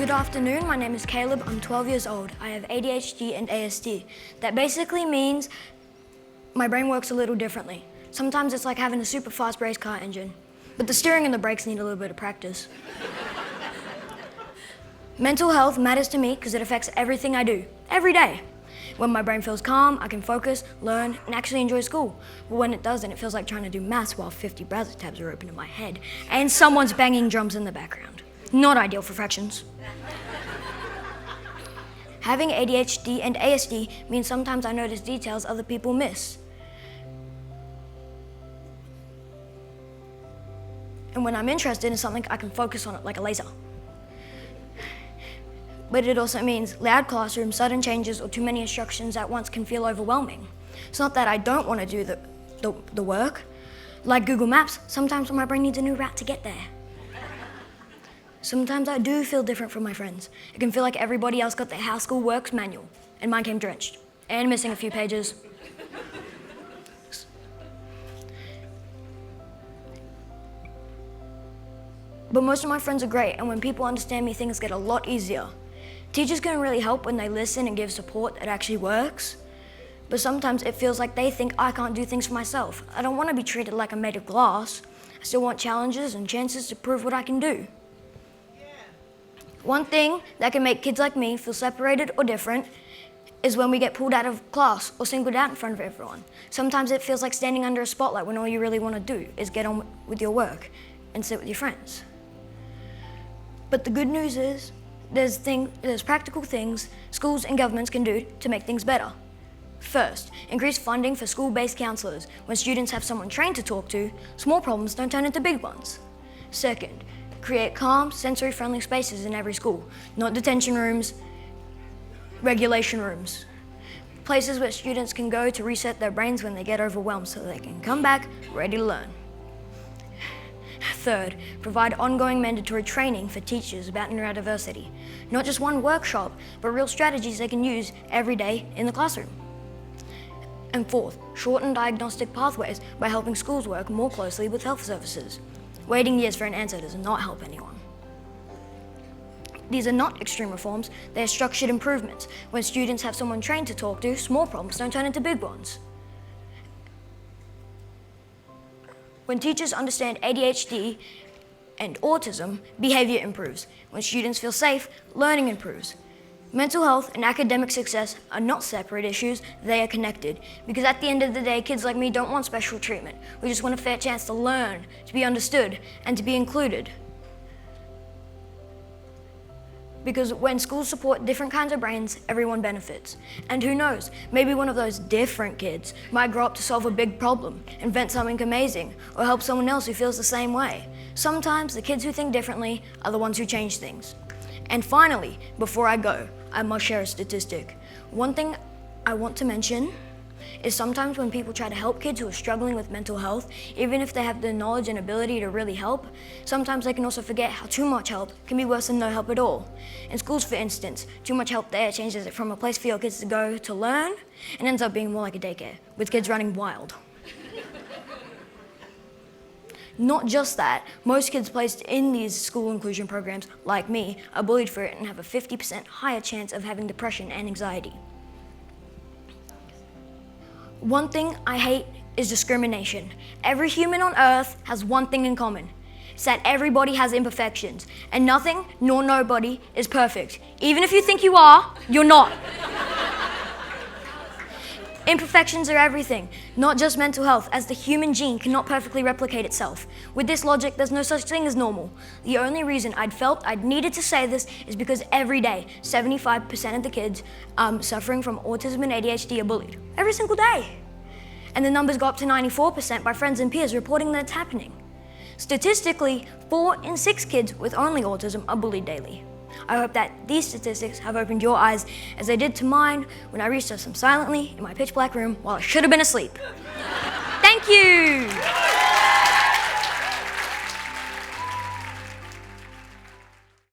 Good afternoon, my name is Caleb, I'm 12 years old. I have ADHD and ASD. That basically means my brain works a little differently. Sometimes it's like having a super fast race car engine, but the steering and the brakes need a little bit of practice. Mental health matters to me because it affects everything I do, every day. When my brain feels calm, I can focus, learn, and actually enjoy school. But when it doesn't, it feels like trying to do maths while 50 browser tabs are open in my head and someone's banging drums in the background. Not ideal for fractions. Having ADHD and ASD means sometimes I notice details other people miss. And when I'm interested in something, I can focus on it like a laser. But it also means loud classrooms, sudden changes, or too many instructions at once can feel overwhelming. It's not that I don't want to do the work. Like Google Maps, sometimes my brain needs a new route to get there. Sometimes I do feel different from my friends. It can feel like everybody else got their How School Works manual, and mine came drenched, and missing a few pages. But most of my friends are great, and when people understand me, things get a lot easier. Teachers can really help when they listen and give support that actually works. But sometimes it feels like they think I can't do things for myself. I don't want to be treated like I'm made of glass. I still want challenges and chances to prove what I can do. One thing that can make kids like me feel separated or different is when we get pulled out of class or singled out in front of everyone. Sometimes it feels like standing under a spotlight when all you really want to do is get on with your work and sit with your friends. But the good news is there's practical things schools and governments can do to make things better. First, increase funding for school-based counselors. When students have someone trained to talk to, small problems don't turn into big ones. Second, create calm, sensory-friendly spaces in every school, not detention rooms, regulation rooms. Places where students can go to reset their brains when they get overwhelmed so they can come back ready to learn. Third, provide ongoing mandatory training for teachers about neurodiversity. Not just one workshop, but real strategies they can use every day in the classroom. And fourth, shorten diagnostic pathways by helping schools work more closely with health services. Waiting years for an answer does not help anyone. These are not extreme reforms, they are structured improvements. When students have someone trained to talk to, small problems don't turn into big ones. When teachers understand ADHD and autism, behavior improves. When students feel safe, learning improves. Mental health and academic success are not separate issues, they are connected. Because at the end of the day, kids like me don't want special treatment. We just want a fair chance to learn, to be understood, and to be included. Because when schools support different kinds of brains, everyone benefits. And who knows, maybe one of those different kids might grow up to solve a big problem, invent something amazing, or help someone else who feels the same way. Sometimes the kids who think differently are the ones who change things. And finally, before I go, I must share a statistic. One thing I want to mention is sometimes when people try to help kids who are struggling with mental health, even if they have the knowledge and ability to really help, sometimes they can also forget how too much help can be worse than no help at all. In schools, for instance, too much help there changes it from a place for your kids to go to learn and ends up being more like a daycare, with kids running wild. Not just that, most kids placed in these school inclusion programs, like me, are bullied for it and have a 50% higher chance of having depression and anxiety. One thing I hate is discrimination. Every human on earth has one thing in common. It's that everybody has imperfections, and nothing nor nobody is perfect. Even if you think you are, you're not. Imperfections are everything, not just mental health, as the human gene cannot perfectly replicate itself. With this logic, there's no such thing as normal. The only reason I'd felt I'd needed to say this is because every day, 75% of the kids suffering from autism and ADHD are bullied. Every single day. And the numbers go up to 94% by friends and peers reporting that it's happening. Statistically, 4 in 6 kids with only autism are bullied daily. I hope that these statistics have opened your eyes as they did to mine when I recessed them silently in my pitch black room while I should have been asleep. Thank you!